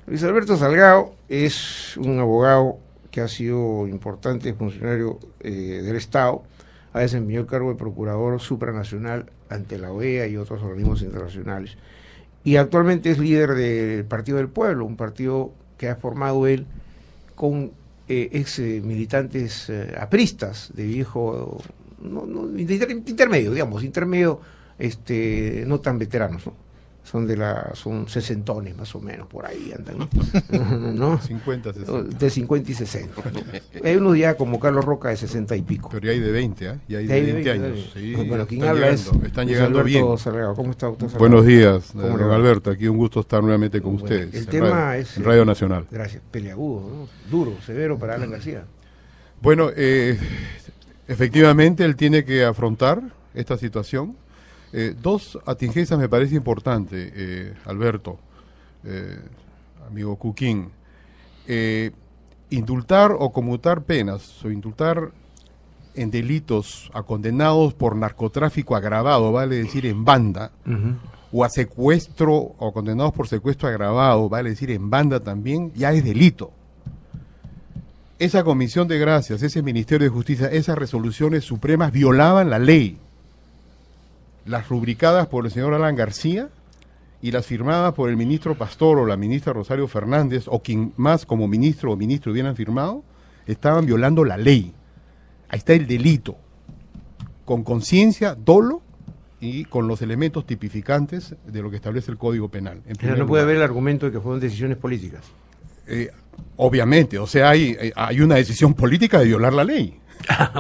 Luis Alberto Salgado es un abogado que ha sido importante funcionario del Estado, ha desempeñado el cargo de procurador supranacional ante la OEA y otros organismos internacionales, y actualmente es líder del Partido del Pueblo, un partido que ha formado él con ex militantes apristas de viejo, intermedio, digamos, no tan veteranos, ¿no? Son sesentones más o menos, por ahí andan, ¿no? 50, 60. De 50 y 60. Hay unos ya como Carlos Roca de 60 y pico. Pero ya hay de 20, ¿eh? Ya hay de 20 años. Sí, bueno, quien habla están llegando bien. Salgado. ¿Cómo está usted, Salgado? Buenos días, don Alberto. Aquí un gusto estar nuevamente con ustedes. El tema es en Radio Nacional. Gracias. Peleagudo, ¿no? Duro, severo para Alan García. Bueno, efectivamente él tiene que afrontar esta situación. Dos atingencias me parece importante, Alberto, amigo Cuquín. Indultar o conmutar penas, o indultar en delitos a condenados por narcotráfico agravado, vale decir en banda, o a secuestro o condenados por secuestro agravado, vale decir en banda también, ya es delito. Esa comisión de gracias, ese Ministerio de Justicia, esas resoluciones supremas violaban la ley. Las rubricadas por el señor Alan García y las firmadas por el ministro Pastor o la ministra Rosario Fernández, o quien más como ministro o ministro hubieran firmado, estaban violando la ley. Ahí está el delito, con conciencia, dolo y con los elementos tipificantes de lo que establece el Código Penal. Pero no puede haber el argumento de que fueron decisiones políticas. Obviamente, o sea, hay una decisión política de violar la ley.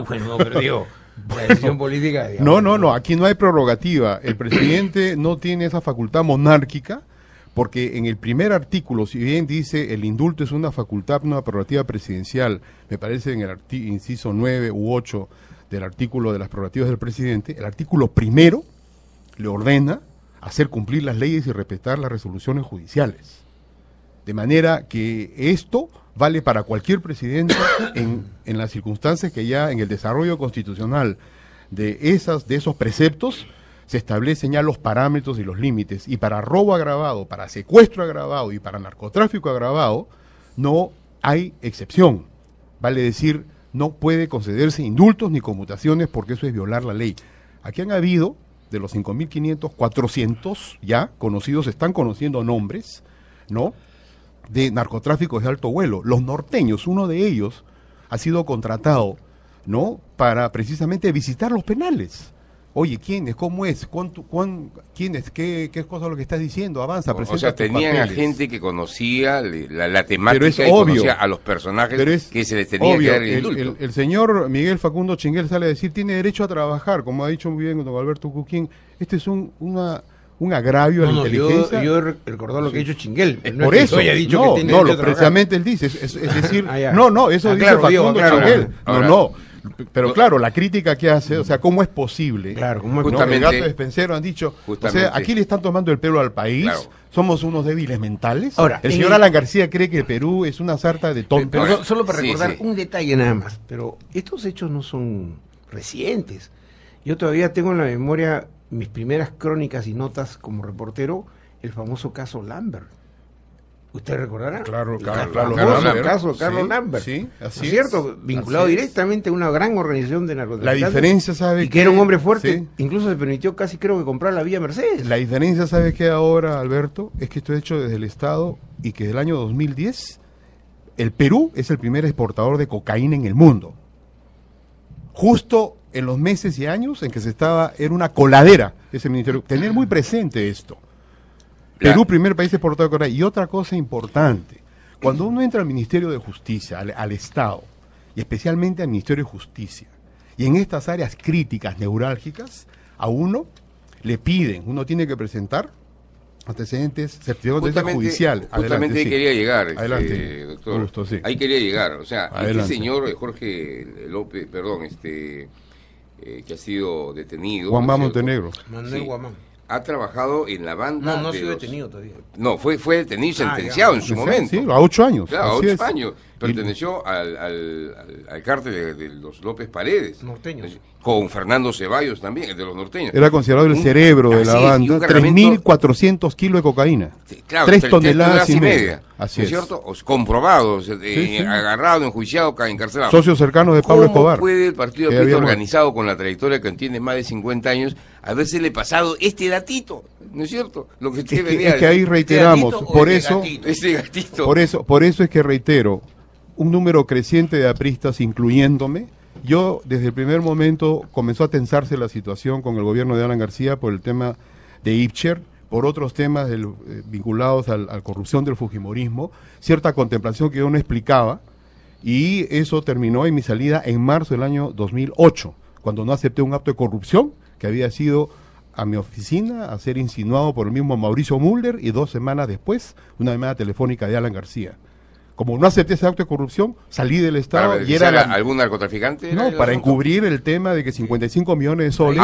Bueno, no, pero digo... La decisión política, digamos, no, aquí no hay prerrogativa. El presidente no tiene esa facultad monárquica, porque en el primer artículo, si bien dice el indulto es una facultad, una prerrogativa presidencial, me parece en el inciso 9 u 8 del artículo de las prerrogativas del presidente, el artículo primero le ordena hacer cumplir las leyes y respetar las resoluciones judiciales. De manera que esto vale para cualquier presidente en las circunstancias que ya en el desarrollo constitucional de esos preceptos se establecen ya los parámetros y los límites, y para robo agravado, para secuestro agravado y para narcotráfico agravado no hay excepción, vale decir, no puede concederse indultos ni conmutaciones porque eso es violar la ley. Aquí han habido, de los 5.500, 400 ya conocidos, están conociendo nombres, ¿no?, de narcotráficos de alto vuelo. Los norteños, uno de ellos ha sido contratado, ¿no?, para precisamente visitar los penales. Oye, ¿quién es? ¿Cómo es? ¿Quién es? ¿Qué es cosa lo que estás diciendo? Avanza, presenta. O sea, tenían a gente que conocía la temática, pero es y obvio, conocía a los personajes que se les tenía obvio, que dar el indulto. El señor Miguel Facundo Chinguel sale a decir, tiene derecho a trabajar, como ha dicho muy bien don Alberto Cuquín. Este es un agravio a la inteligencia. Yo recordó lo que ha dicho Chinguel. Por eso, precisamente él dice, es decir, eso dice Facundo Chinguel. Pero claro, la crítica que hace, o sea, ¿cómo es posible? Claro, ¿cómo es justamente, el gato despensero han dicho, o sea, aquí le están tomando el pelo al país, claro. Somos unos débiles mentales. Ahora, el señor Alan García cree que el Perú es una sarta de tontos. Pero solo para recordar un detalle nada más, pero estos hechos no son recientes. Yo todavía tengo en la memoria mis primeras crónicas y notas como reportero, el famoso caso Lambert. ¿Usted recordará? Claro, Carlos Lambert. Sí, así es cierto, vinculado directamente a una gran organización de narcotraficantes. La diferencia, ¿sabe? Y que era un hombre fuerte, incluso se permitió casi creo que comprar la Villa Mercedes. La diferencia, ¿sabe qué ahora, Alberto? Es que esto es hecho desde el Estado y que desde el año 2010 el Perú es el primer exportador de cocaína en el mundo. Justo en los meses y años en que era una coladera ese ministerio. Tener muy presente esto. Perú, primer país exportador de cocaína. Y otra cosa importante, cuando uno entra al Ministerio de Justicia, al Estado, y especialmente al Ministerio de Justicia, y en estas áreas críticas, neurálgicas, a uno le piden, uno tiene que presentar antecedentes, certificado de antecedentes judicial. Justamente ahí quería llegar, doctor. Gusto, sí. Ahí quería llegar, o sea, adelante. Este señor Jorge López, que ha sido detenido. Guamán Montenegro. Manuel Guamán. Ha trabajado en la banda. No ha sido detenido todavía. No, fue detenido y sentenciado en su momento. Sí, a 8 años. Claro, a 8 años. perteneció al cártel de los López Paredes. Norteños. Con Fernando Ceballos también, el de los norteños. Era considerado el cerebro de la banda. 3.400 kilos de cocaína. Claro, 3 toneladas y media. Así es. ¿Cierto? Comprobado, agarrado, enjuiciado, encarcelado. Socios cercanos de Pablo Escobar. ¿Cómo puede el Partido Aprista organizado con la trayectoria que tiene más de 50 años habérsele pasado este datito? ¿No es cierto? Lo que usted venía es que ahí reiteramos, por eso es que reitero, un número creciente de apristas, incluyéndome. Yo, desde el primer momento, comenzó a tensarse la situación con el gobierno de Alan García por el tema de Ipcher, por otros temas vinculados a la corrupción del fujimorismo, cierta contemplación que yo no explicaba, y eso terminó en mi salida en marzo del año 2008, cuando no acepté un acto de corrupción que había sido a mi oficina a ser insinuado por el mismo Mauricio Müller, y 2 semanas después, una llamada telefónica de Alan García. Como no acepté ese acto de corrupción, salí del Estado y era algún narcotraficante. No, para encubrir el tema de que 55 millones de soles,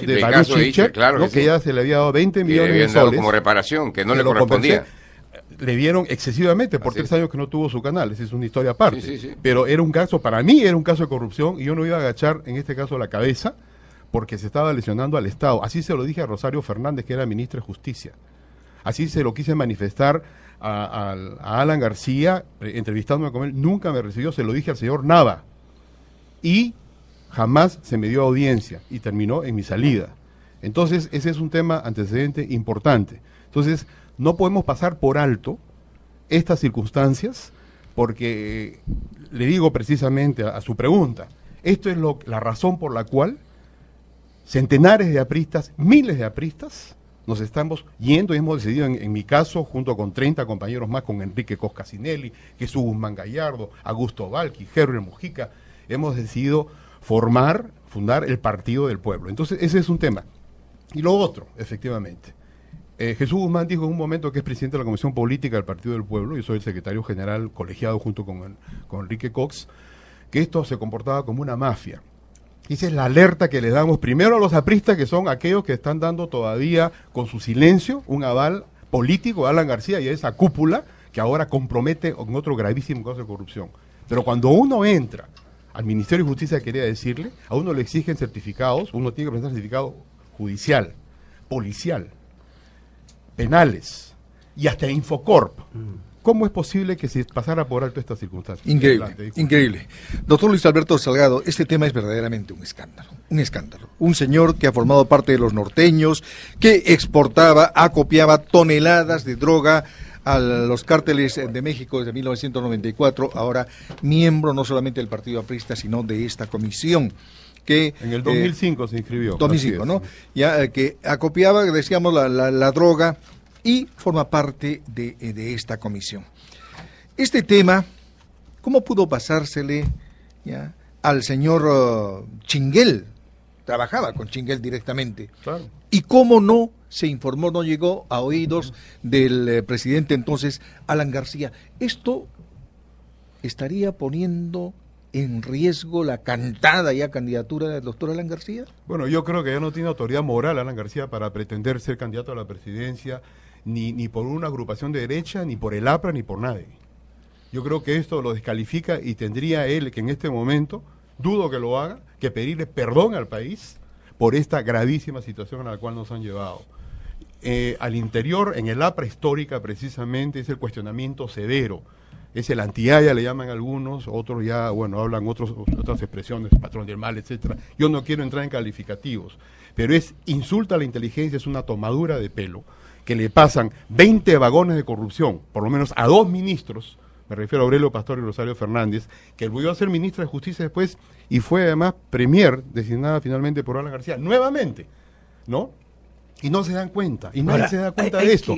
de Baruch Ipcher, claro que ya se le había dado 20 millones de soles como reparación, que no le correspondía. Le dieron excesivamente por 3 años que no tuvo su canal, esa es una historia aparte. Pero era un caso, para mí era un caso de corrupción, y yo no iba a agachar en este caso la cabeza porque se estaba lesionando al Estado. Así se lo dije a Rosario Fernández, que era ministra de Justicia. Así se lo quise manifestar a Alan García, entrevistándome con él. Nunca me recibió, se lo dije al señor Nava, y jamás se me dio audiencia, y terminó en mi salida. Entonces, ese es un tema antecedente importante. Entonces, no podemos pasar por alto estas circunstancias, porque le digo precisamente a su pregunta, esto es la razón por la cual centenares de apristas, miles de apristas, nos estamos yendo y hemos decidido, en mi caso, junto con 30 compañeros más, con Enrique Coscasinelli, Jesús Guzmán Gallardo, Augusto Valqui, Herbert Mujica, hemos decidido fundar el Partido del Pueblo. Entonces, ese es un tema. Y lo otro, efectivamente, Jesús Guzmán dijo en un momento que es presidente de la Comisión Política del Partido del Pueblo, yo soy el secretario general colegiado junto con Enrique Cox, que esto se comportaba como una mafia. Y esa es la alerta que le damos primero a los apristas, que son aquellos que están dando todavía con su silencio un aval político a Alan García y a esa cúpula que ahora compromete en otro gravísimo caso de corrupción. Pero cuando uno entra al Ministerio de Justicia, quería decirle, a uno le exigen certificados, uno tiene que presentar certificado judicial, policial, penales y hasta Infocorp. ¿Cómo es posible que se pasara por alto estas circunstancias? Increíble. Doctor Luis Alberto Salgado, este tema es verdaderamente un escándalo. Un señor que ha formado parte de los norteños, que exportaba, acopiaba toneladas de droga a los cárteles de México desde 1994, ahora miembro no solamente del Partido Aprista, sino de esta comisión. Que, en el 2005 se inscribió. 2005, ¿no? Ya que acopiaba, decíamos, la droga, y forma parte de esta comisión. Este tema, ¿cómo pudo pasársele al señor Chinguel? Trabajaba con Chinguel directamente. Claro. ¿Y cómo no se informó, no llegó a oídos del presidente entonces, Alan García? ¿Esto estaría poniendo en riesgo la cantada ya candidatura del doctor Alan García? Bueno, yo creo que ya no tiene autoridad moral Alan García para pretender ser candidato a la presidencia, ni por una agrupación de derecha, ni por el APRA, ni por nadie. Yo creo que esto lo descalifica, y tendría él que en este momento, dudo que lo haga, que pedirle perdón al país por esta gravísima situación a la cual nos han llevado. Al interior, en el APRA histórica precisamente, es el cuestionamiento severo. Es el anti-Haya, le llaman algunos, otros ya, bueno, hablan otras expresiones, patrón del mal, etcétera. Yo no quiero entrar en calificativos, pero insulta a la inteligencia, es una tomadura de pelo, que le pasan 20 vagones de corrupción, por lo menos a 2 ministros, me refiero a Aurelio Pastor y Rosario Fernández, que volvió a ser ministra de Justicia después, y fue además premier, designada finalmente por Alan García, nuevamente, ¿no? Y no se dan cuenta, y nadie se da cuenta de esto.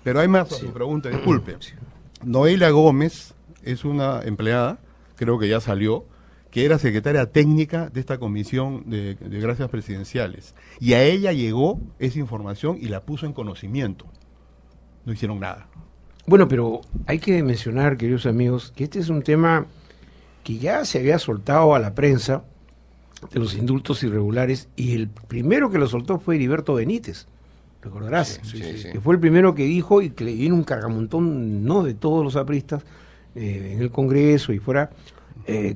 Pero hay más a su pregunta, disculpe. Noelia Gómez es una empleada, creo que ya salió, que era secretaria técnica de esta comisión de gracias presidenciales. Y a ella llegó esa información y la puso en conocimiento. No hicieron nada. Bueno, pero hay que mencionar, queridos amigos, que este es un tema que ya se había soltado a la prensa de los indultos irregulares, y el primero que lo soltó fue Heriberto Benítez. ¿Recordarás? Sí. Que fue el primero que dijo, y que le vino un cargamontón, no de todos los apristas, en el Congreso y fuera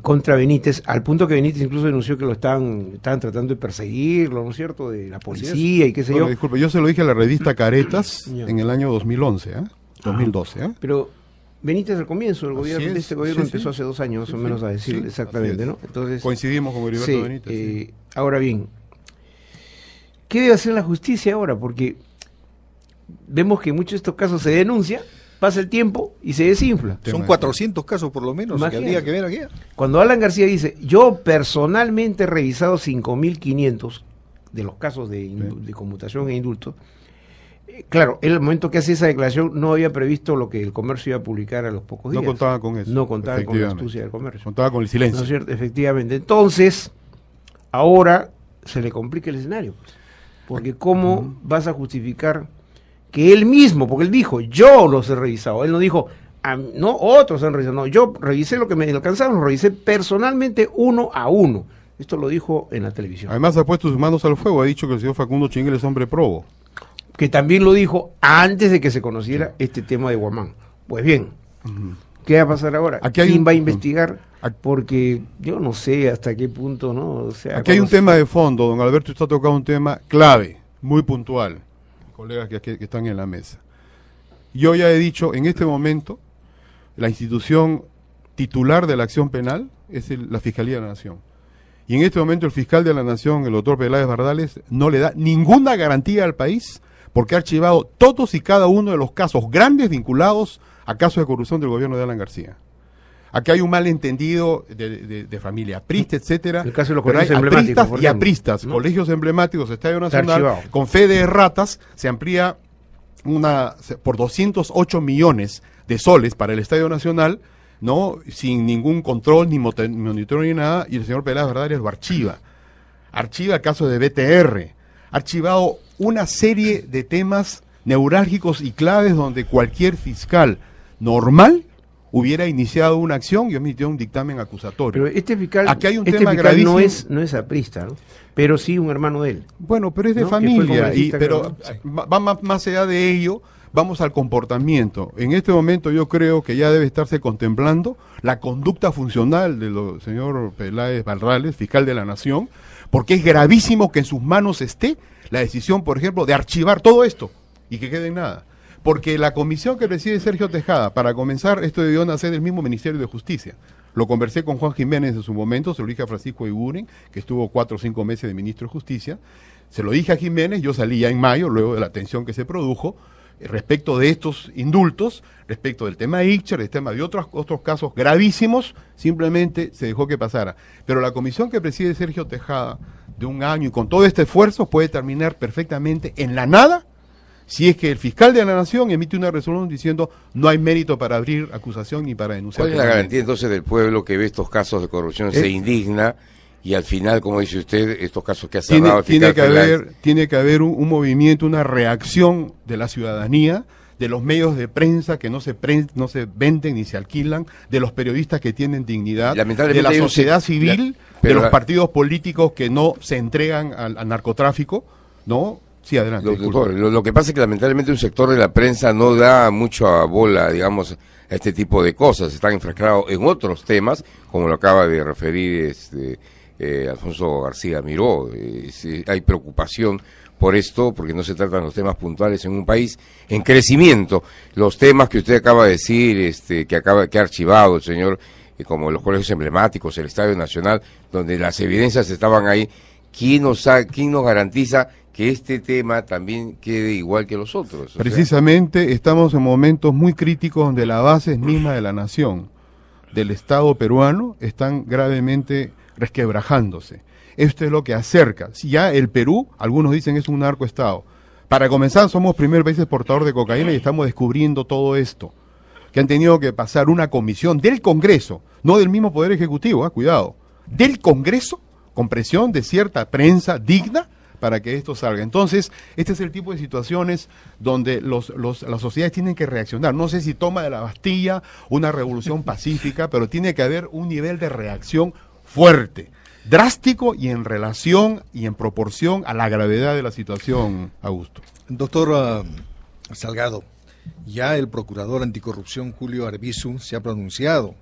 contra Benítez, al punto que Benítez incluso denunció que lo estaban tratando de perseguirlo, ¿no es cierto?, de la policía y qué sé yo. Disculpe, yo se lo dije a la revista Caretas en el año 2011, 2012. Pero Benítez al comienzo del gobierno, de este gobierno empezó hace 2 años más o menos a decir exactamente, ¿no? Entonces coincidimos con Heriberto Benítez. Ahora bien, ¿qué debe hacer la justicia ahora? Porque vemos que en muchos de estos casos se denuncia, pasa el tiempo y se desinfla. Son 400 casos por lo menos que habría que ver aquí. Cuando Alan García dice, yo personalmente he revisado 5.500 de los casos de conmutación e indulto, claro, él al momento que hace esa declaración no había previsto lo que el comercio iba a publicar a los pocos días. No contaba con eso. No contaba con la astucia del comercio. Contaba con el silencio. ¿No es cierto? Efectivamente. Entonces, ahora se le complica el escenario. Porque ¿cómo vas a justificar que él mismo, porque él dijo, yo los he revisado, él no dijo, no, otros han revisado, no, yo revisé lo que me alcanzaron, lo revisé personalmente 1 a 1. Esto lo dijo en la televisión. Además ha puesto sus manos al fuego, ha dicho que el señor Facundo Chinguel es hombre probo. Que también lo dijo antes de que se conociera este tema de Guamán. Pues bien, ¿qué va a pasar ahora? ¿Quién va a investigar? Porque yo no sé hasta qué punto, ¿no? O sea, aquí hay un tema de fondo, don Alberto, usted ha tocado un tema clave, muy puntual, colegas que están en la mesa. Yo ya he dicho, en este momento, la institución titular de la acción penal es la Fiscalía de la Nación. Y en este momento el fiscal de la Nación, el doctor Peláez Bardales, no le da ninguna garantía al país porque ha archivado todos y cada uno de los casos grandes vinculados a casos de corrupción del gobierno de Alan García. Aquí hay un malentendido de familia aprista, etcétera. El caso de los pero hay colegios apristas y apristas, ¿no? Colegios emblemáticos, Estadio Nacional, con fe de ratas, se amplía por 208 millones de soles para el Estadio Nacional, ¿no? Sin ningún control, ni monitoreo, ni nada, y el señor Peláez Bardales lo archiva. Archiva el caso de BTR. Ha archivado una serie de temas neurálgicos y claves donde cualquier fiscal normal hubiera iniciado una acción y emitió un dictamen acusatorio. Pero este fiscal, aquí hay un tema gravísimo. no es aprista, ¿no? Pero sí un hermano de él. Bueno, pero es de familia, pero va más allá de ello. Vamos al comportamiento. En este momento yo creo que ya debe estarse contemplando la conducta funcional del señor Peláez Bardales, fiscal de la Nación, porque es gravísimo que en sus manos esté la decisión, por ejemplo, de archivar todo esto y que quede en nada. Porque la comisión que preside Sergio Tejada, para comenzar, esto debió nacer del mismo Ministerio de Justicia. Lo conversé con Juan Jiménez en su momento, se lo dije a Francisco Eguren, que estuvo 4 o 5 meses de ministro de Justicia. Se lo dije a Jiménez, yo salí ya en mayo, luego de la tensión que se produjo, respecto de estos indultos, respecto del tema Ixcher, del tema de otros casos gravísimos, simplemente se dejó que pasara. Pero la comisión que preside Sergio Tejada, de 1 año y con todo este esfuerzo, puede terminar perfectamente en la nada, si es que el fiscal de la Nación emite una resolución diciendo no hay mérito para abrir acusación ni para denunciar. ¿Cuál es la garantía entonces del pueblo que ve estos casos de corrupción, se indigna y al final, como dice usted, estos casos que ha cerrado el fiscal tiene que haber un movimiento, una reacción de la ciudadanía, de los medios de prensa que no se venden ni se alquilan, de los periodistas que tienen dignidad, de la sociedad civil, de los partidos políticos que no se entregan al narcotráfico, ¿no? Sí, adelante. Lo que pasa es que lamentablemente un sector de la prensa no da mucha bola, digamos, a este tipo de cosas. Están enfrascados en otros temas, como lo acaba de referir Alfonso García Miró. Hay preocupación por esto, porque no se tratan los temas puntuales en un país en crecimiento. Los temas que usted acaba de decir, que ha archivado el señor, como los colegios emblemáticos, el Estadio Nacional, donde las evidencias estaban ahí, ¿quién nos garantiza que este tema también quede igual que los otros? Precisamente estamos en momentos muy críticos donde las bases mismas de la nación, del Estado peruano, están gravemente resquebrajándose. Esto es lo que acerca. Si ya el Perú, algunos dicen es un narcoestado. Para comenzar, somos primer país exportador de cocaína y estamos descubriendo todo esto. Que han tenido que pasar una comisión del Congreso, no del mismo Poder Ejecutivo, cuidado, del Congreso, con presión de cierta prensa digna, para que esto salga. Entonces, este es el tipo de situaciones donde las sociedades tienen que reaccionar. No sé si toma de la Bastilla, una revolución pacífica, pero tiene que haber un nivel de reacción fuerte, drástico y en relación y en proporción a la gravedad de la situación, Augusto. Doctor Salgado, Ya el procurador anticorrupción Julio Arbizu se ha pronunciado,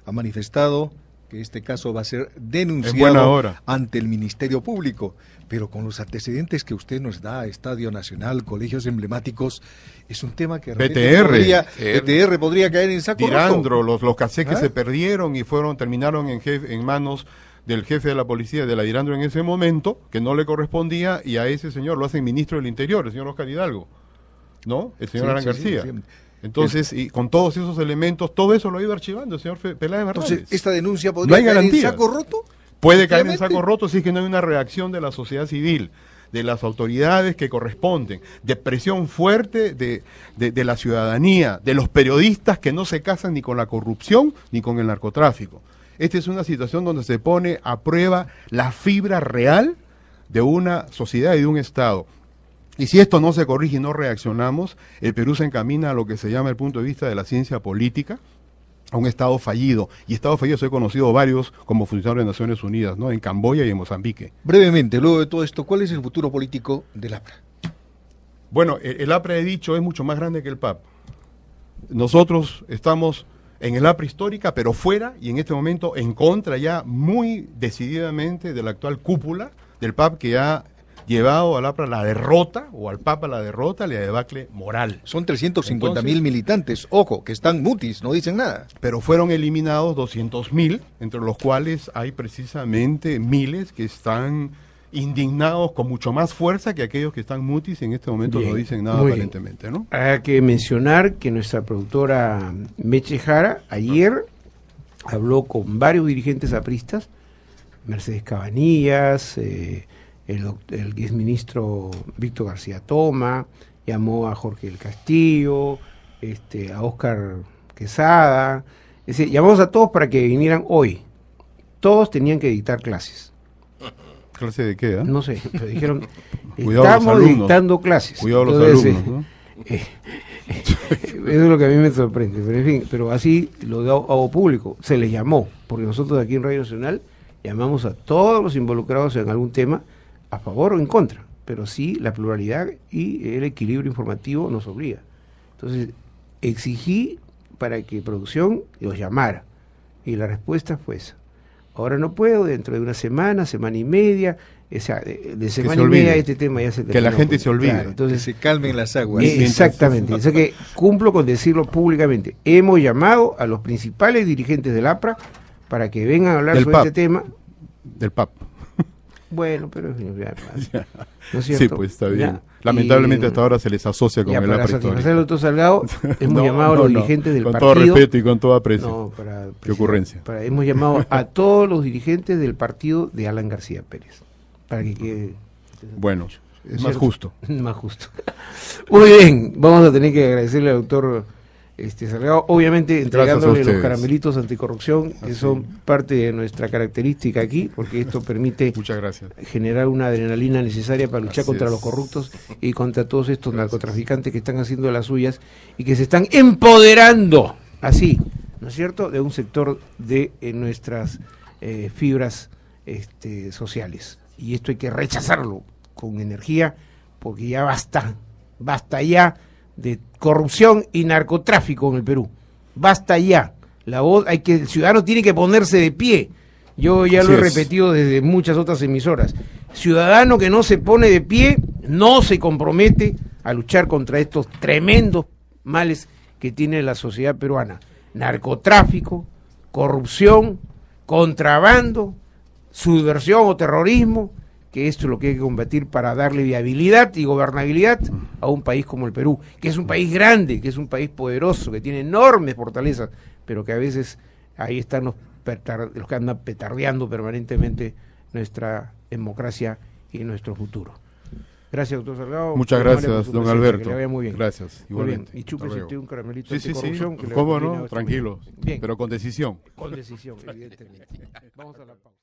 ha manifestado que este caso va a ser denunciado ante el Ministerio Público, pero con los antecedentes que usted nos da, Estadio Nacional, colegios emblemáticos, es un tema que BTR podría caer en saco Dirandro, roto. los cassettes que se perdieron y terminaron en manos del jefe de la policía de la Dirandro en ese momento, que no le correspondía, y a ese señor lo hacen ministro del Interior, el señor Oscar Hidalgo, ¿no? El señor Alan García. Entonces, y con todos esos elementos, todo eso lo ha ido archivando el señor Peláez Bernales. Entonces, ¿esta denuncia podría caer en saco roto? Puede caer en saco roto si es que no hay una reacción de la sociedad civil, de las autoridades que corresponden, de presión fuerte de la ciudadanía, de los periodistas que no se casan ni con la corrupción ni con el narcotráfico. Esta es una situación donde se pone a prueba la fibra real de una sociedad y de un Estado. Y si esto no se corrige y no reaccionamos, el Perú se encamina a lo que se llama el punto de vista de la ciencia política, a un Estado fallido. Y Estado fallido he conocido varios como funcionarios de Naciones Unidas, ¿no? En Camboya y en Mozambique. Brevemente, luego de todo esto, ¿cuál es el futuro político del APRA? Bueno, el APRA, he dicho, es mucho más grande que el PAP. Nosotros estamos en el APRA histórica, pero fuera y en este momento en contra ya muy decididamente de la actual cúpula del PAP, que ha llevado al APRA la derrota, o al PAP a la derrota, la debacle moral. Son 350.000 militantes, ojo, que están mutis, no dicen nada. Pero fueron eliminados 200.000, entre los cuales hay precisamente miles que están indignados con mucho más fuerza que aquellos que están mutis y en este momento no dicen nada aparentemente, ¿no? Hay que mencionar que nuestra productora Meche Jara ayer habló con varios dirigentes apristas, Mercedes Cabanillas, el exministro Víctor García Toma, llamó a Jorge del Castillo, a Óscar Quesada, es decir, llamamos a todos para que vinieran hoy. Todos tenían que dictar clases. ¿Clase de qué? No sé, pero dijeron, estamos dictando clases. Cuidado los alumnos, ¿no? Eso es lo que a mí me sorprende, pero en fin, pero así lo hago público, se les llamó, porque nosotros aquí en Radio Nacional llamamos a todos los involucrados en algún tema, a favor o en contra, pero sí la pluralidad y el equilibrio informativo nos obliga. Entonces, exigí para que producción los llamara, y la respuesta fue esa. Ahora no puedo, dentro de una semana, semana y media, de semana y media este tema ya se terminó. Que la gente se olvide. Claro, entonces que se calmen las aguas. Exactamente, o sea que cumplo con decirlo públicamente. Hemos llamado a los principales dirigentes del APRA para que vengan a hablar sobre este tema. Del PAP. Bueno, pero ¿no es cierto? Sí, pues está bien. Ya. Lamentablemente hasta ahora se les asocia con el APRA histórico. Para satisfacer al doctor Salgado, hemos llamado a los dirigentes del partido. Con todo respeto y con todo aprecio. Qué ocurrencia. Hemos llamado a todos los dirigentes del partido de Alan García Pérez. Para que quede... Bueno, es más justo. Más justo. Muy bien, vamos a tener que agradecerle al doctor Salgado, obviamente entregándole los caramelitos anticorrupción, que son parte de nuestra característica aquí, porque esto permite generar una adrenalina necesaria para luchar contra los corruptos y contra todos estos narcotraficantes que están haciendo las suyas y que se están empoderando, así, ¿no es cierto?, de un sector de nuestras fibras sociales. Y esto hay que rechazarlo con energía, porque ya basta ya de corrupción y narcotráfico en el Perú. Basta ya. El ciudadano tiene que ponerse de pie. Yo ya lo he repetido desde muchas otras emisoras. Ciudadano que no se pone de pie no se compromete a luchar contra estos tremendos males que tiene la sociedad peruana. Narcotráfico, corrupción, contrabando, subversión o terrorismo, que esto es lo que hay que combatir para darle viabilidad y gobernabilidad a un país como el Perú, que es un país grande, que es un país poderoso, que tiene enormes fortalezas, pero que a veces ahí están los que andan petardeando permanentemente nuestra democracia y nuestro futuro. Gracias, doctor Salgado. Muchas gracias, don Alberto. Que le vaya muy bien. Gracias, igualmente. Muy bien. Y chúpese usted un caramelito sí, anticorrupción. ¿Cómo no? Tranquilo. Bien. Pero con decisión. Con decisión, evidentemente. Vamos a la pausa.